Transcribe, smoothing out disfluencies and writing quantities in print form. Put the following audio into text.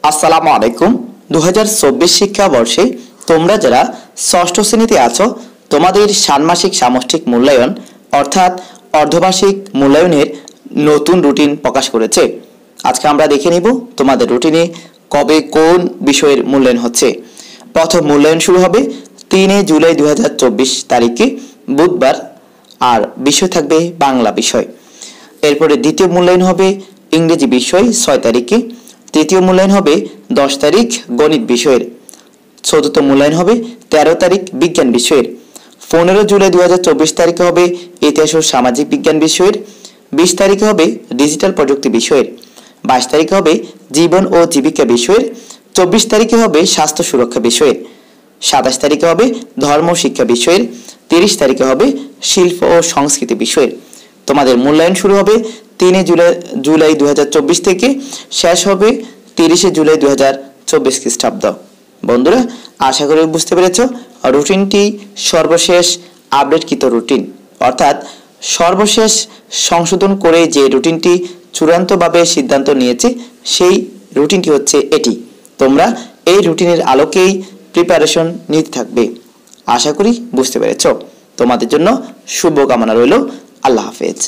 আসসালামু আলাইকুম। 2024 শিক্ষাবর্ষে তোমরা যারা ষষ্ঠ শ্রেণীতে আছো তোমাদের ষান্মাসিক সামষ্টিক মূল্যায়ন অর্থাৎ অর্ধবার্ষিক মূল্যায়নের নতুন রুটিন প্রকাশ করেছে। আজকে আমরা দেখে নিব তোমাদের রুটিনে কবে কোন বিষয়ের মূল্যায়ন হচ্ছে। প্রথম মূল্যায়ন শুরু হবে 3 জুলাই 2024 তারিখে বুধবার, আর বিষয় থাকবে বাংলা বিষয়। এরপরে দ্বিতীয় মূল্যায়ন হবে ইংরেজি বিষয় 6 তারিখে। তৃতীয় মূল্যায়ন হবে 10 তারিখ গণিত বিষয়ের। চতুর্থ মূল্যায়ন হবে 13 তারিখ বিজ্ঞান বিষয়ের। 15 জুলাই 2024 তারিখে হবে ইতিহাস ও সামাজিক বিজ্ঞান বিষয়ের। 20 তারিখে হবে ডিজিটাল প্রযুক্তি বিষয়ের। 22 তারিখে হবে জীবন ও জীবিকা বিষয়ের। 24 তারিখে হবে স্বাস্থ্য সুরক্ষা বিষয়ের। 27 তারিখে হবে ধর্ম শিক্ষা বিষয়ের। 30 তারিখে হবে শিল্প ও সংস্কৃতি বিষয়ের। তোমাদের মূল্যায়ন শুরু হবে 3 জুলাই 2024 থেকে, শেষ হবে 30 জুলাই 2024 খ্রিস্টাব্দ। বন্ধুরা, আশা করি বুঝতে পেরেছ রুটিনটি সর্বশেষ আপডেটকৃত রুটিন, অর্থাৎ সর্বশেষ সংশোধন করে যে রুটিনটি চূড়ান্তভাবে সিদ্ধান্ত নিয়েছে সেই রুটিনটি হচ্ছে এটি। তোমরা এই রুটিনের আলোকেই প্রিপারেশন নিতে থাকবে। আশা করি বুঝতে পেরেছ। তোমাদের জন্য শুভকামনা রইল। আল্লাহ হাফেজ।